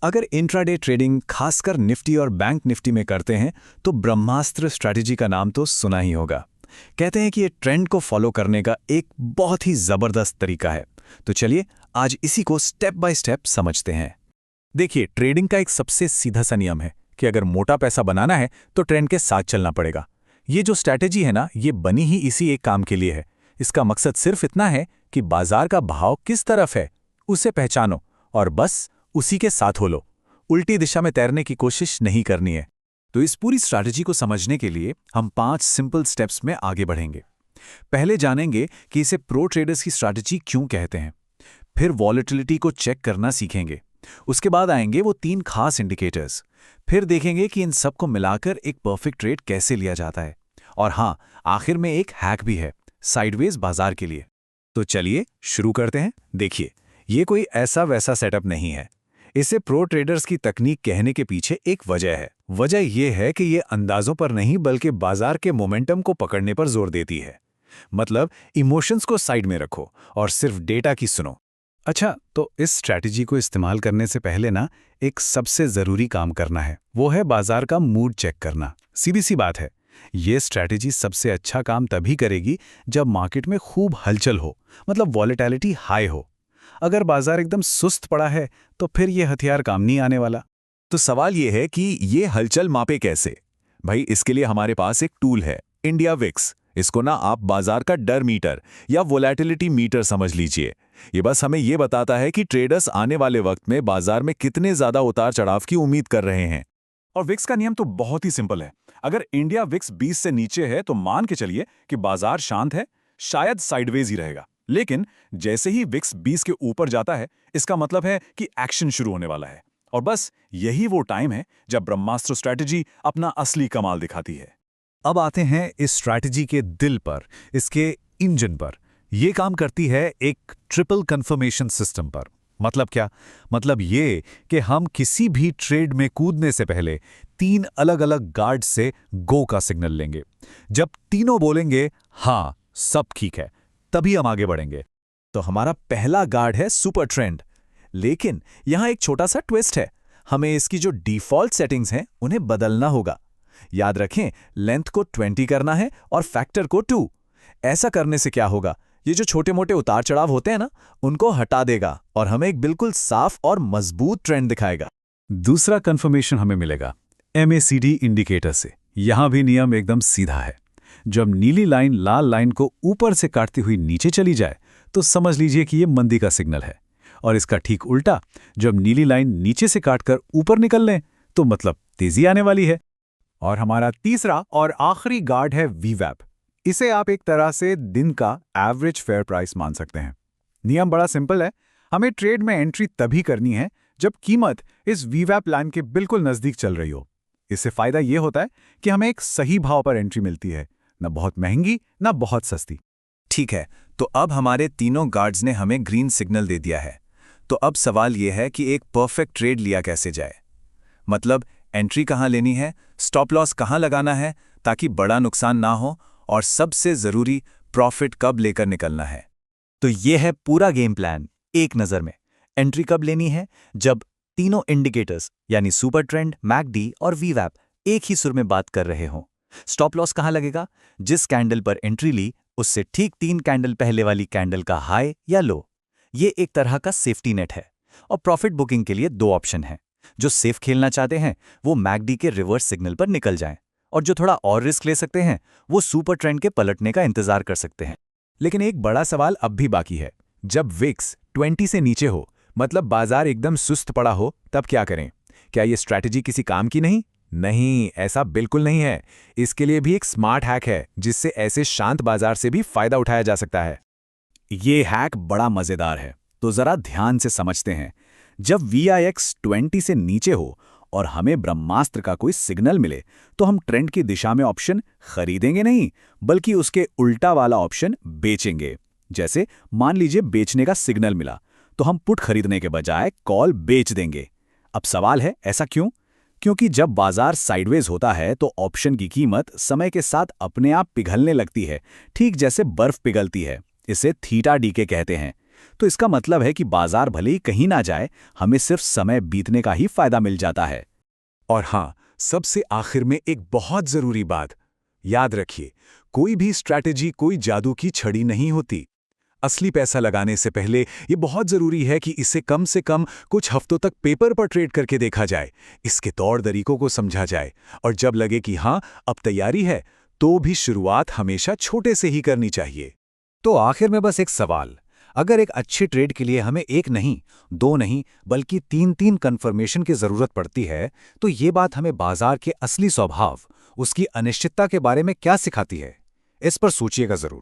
अगर intraday trading खासकर Nifty और बैंक निफ्टी में करते हैं तो ब्रह्मास्त्र स्ट्रैटेजी का नाम तो सुना ही होगा। कहते हैं कि ये ट्रेंड को फॉलो करने का एक बहुत ही जबरदस्त तरीका है। तो चलिए आज इसी को स्टेप बाय स्टेप समझते हैं। देखिए, ट्रेडिंग का एक सबसे सीधा सा नियम है कि अगर मोटा पैसा बनाना है तो ट्रेंड के साथ चलना पड़ेगा। ये जो स्ट्रैटेजी है ना, ये बनी ही इसी एक काम के लिए है। इसका मकसद सिर्फ इतना है कि बाजार का भाव किस तरफ है उसे पहचानो और बस उसी के साथ हो लो। उल्टी दिशा में तैरने की कोशिश नहीं करनी है। तो इस पूरी स्ट्रैटेजी को समझने के लिए हम 5 सिंपल स्टेप्स में आगे बढ़ेंगे। पहले जानेंगे कि इसे प्रो ट्रेडर्स की स्ट्रैटेजी क्यों कहते हैं। फिर वॉलेटिलिटी को चेक करना सीखेंगे। उसके बाद आएंगे वो 3 खास इंडिकेटर्स। फिर देखेंगे कि इन सबको मिलाकर एक परफेक्ट ट्रेड कैसे लिया जाता है। और हाँ, आखिर में एक हैक भी है साइडवेज बाजार के लिए। तो चलिए शुरू करते हैं। देखिए, ये कोई ऐसा वैसा सेटअप नहीं है। इसे प्रो ट्रेडर्स की तकनीक कहने के पीछे एक वजह है। वजह यह है कि ये अंदाजों पर नहीं बल्कि बाजार के मोमेंटम को पकड़ने पर जोर देती है। मतलब इमोशंस को साइड में रखो और सिर्फ डेटा की सुनो। अच्छा, तो इस स्ट्रैटेजी को इस्तेमाल करने से पहले ना एक सबसे ज़रूरी काम करना है, वो है बाजार का मूड चेक करना। सीधी सी बात है, ये स्ट्रैटेजी सबसे अच्छा काम तभी करेगी जब मार्केट में खूब हलचल हो, मतलब वॉलेटिलिटी हाई हो। अगर बाजार एकदम सुस्त पड़ा है तो फिर ये हथियार काम नहीं आने वाला। तो सवाल ये है कि ये हलचल मापे कैसे? भाई, इसके लिए हमारे पास एक टूल है, इंडिया विक्स। इसको ना आप बाजार का डर मीटर या वोलेटिलिटी मीटर समझ लीजिए। ये बस हमें ये बताता है कि ट्रेडर्स आने वाले वक्त में बाजार में कितने ज्यादा उतार चढ़ाव की उम्मीद कर रहे हैं। और विक्स का नियम तो बहुत ही सिंपल है। अगर इंडिया विक्स 20 से नीचे है तो मान के चलिए कि बाजार शांत है, शायद साइडवेज ही रहेगा। लेकिन जैसे ही विक्स 20 के ऊपर जाता है, इसका मतलब है कि एक्शन शुरू होने वाला है। और बस यही वो टाइम है जब ब्रह्मास्त्र स्ट्रैटेजी अपना असली कमाल दिखाती है। अब आते हैं इस स्ट्रैटेजी के दिल पर, इसके इंजन पर। यह काम करती है एक ट्रिपल कंफर्मेशन सिस्टम पर। मतलब क्या? मतलब ये कि हम किसी भी ट्रेड में कूदने से पहले 3 अलग-अलग गार्ड से गो का सिग्नल लेंगे। जब तीनों बोलेंगे हाँ सब ठीक है, तभी हम आगे बढ़ेंगे। तो हमारा पहला गार्ड है सुपर ट्रेंड। लेकिन यहां एक छोटा सा ट्विस्ट है। हमें इसकी जो डिफॉल्ट सेटिंग्स हैं उन्हें बदलना होगा। याद रखें, लेंथ को 20 करना है और फैक्टर को 2। ऐसा करने से क्या होगा, ये जो छोटे मोटे उतार चढ़ाव होते हैं ना, उनको हटा देगा और हमें एक बिल्कुल साफ और मजबूत ट्रेंड दिखाएगा। दूसरा कंफर्मेशन हमें मिलेगा MACD इंडिकेटर से। यहां भी नियम एकदम सीधा है। जब नीली लाइन लाल लाइन को ऊपर से काटती हुई नीचे चली जाए तो समझ लीजिए कि यह मंदी का सिग्नल है। और इसका ठीक उल्टा, जब नीली लाइन नीचे से काटकर ऊपर निकल लें तो मतलब तेजी आने वाली है। और हमारा तीसरा और आखिरी गार्ड है VWAP। इसे आप एक तरह से दिन का एवरेज फेयर प्राइस मान सकते हैं। नियम बड़ा सिंपल है। हमें ट्रेड में एंट्री तभी करनी है जब कीमत इस VWAP लाइन के बिल्कुल नजदीक चल रही हो। इससे फायदा यह होता है कि हमें एक सही भाव पर एंट्री मिलती है, न बहुत महंगी न बहुत सस्ती। ठीक है, तो अब हमारे तीनों गार्ड्स ने हमें ग्रीन सिग्नल दे दिया है। तो अब सवाल यह है कि एक परफेक्ट ट्रेड लिया कैसे जाए। मतलब एंट्री कहाँ लेनी है, स्टॉप लॉस कहाँ लगाना है ताकि बड़ा नुकसान ना हो, और सबसे जरूरी प्रॉफिट कब लेकर निकलना है। तो ये है पूरा गेम प्लान एक नज़र में। एंट्री कब लेनी है? जब तीनों इंडिकेटर्स यानी सुपर ट्रेंड, MACD और VWAP एक ही सुर में बात कर रहे हों। स्टॉप लॉस कहाँ लगेगा? जिस कैंडल पर एंट्री ली उससे ठीक 3 कैंडल पहले वाली कैंडल का हाई या लो। ये एक तरह का सेफ्टी नेट है। और प्रॉफिट बुकिंग के लिए 2 ऑप्शन हैं। जो सेफ खेलना चाहते हैं वो MACD के रिवर्स सिग्नल पर निकल जाएं, और जो थोड़ा और रिस्क ले सकते हैं वो सुपर ट्रेंड के पलटने का इंतजार कर सकते हैं। लेकिन एक बड़ा सवाल अब भी बाकी है। जब विक्स 20 से नीचे हो, मतलब बाजार एकदम सुस्त पड़ा हो, तब क्या करें? क्या ये स्ट्रैटेजी किसी काम की नहीं? नहीं, ऐसा बिल्कुल नहीं है। इसके लिए भी एक स्मार्ट हैक है जिससे ऐसे शांत बाजार से भी फायदा उठाया जा सकता है। ये हैक बड़ा मजेदार है, तो जरा ध्यान से समझते हैं। जब VIX 20 से नीचे हो और हमें ब्रह्मास्त्र का कोई सिग्नल मिले तो हम ट्रेंड की दिशा में ऑप्शन खरीदेंगे नहीं, बल्कि उसके उल्टा वाला ऑप्शन बेचेंगे। जैसे मान लीजिए बेचने का सिग्नल मिला तो हम पुट खरीदने के बजाय कॉल बेच देंगे। अब सवाल है, ऐसा क्यों? क्योंकि जब बाजार साइडवेज होता है तो ऑप्शन की कीमत समय के साथ अपने आप पिघलने लगती है, ठीक जैसे बर्फ पिघलती है। इसे थीटा डीके कहते हैं। तो इसका मतलब है कि बाजार भले ही कहीं ना जाए, हमें सिर्फ समय बीतने का ही फायदा मिल जाता है। और हाँ, सबसे आखिर में एक बहुत जरूरी बात याद रखिए, कोई भी स्ट्रैटेजी कोई जादू की छड़ी नहीं होती। असली पैसा लगाने से पहले ये बहुत जरूरी है कि इसे कम से कम कुछ हफ्तों तक पेपर पर ट्रेड करके देखा जाए, इसके तौर तरीकों को समझा जाए, और जब लगे कि हाँ अब तैयारी है, तो भी शुरुआत हमेशा छोटे से ही करनी चाहिए। तो आखिर में बस एक सवाल, अगर एक अच्छे ट्रेड के लिए हमें एक नहीं, दो नहीं, बल्कि तीन कंफर्मेशन की जरूरत पड़ती है, तो ये बात हमें बाजार के असली स्वभाव, उसकी अनिश्चितता के बारे में क्या सिखाती है? इस पर सोचिएगा जरूर।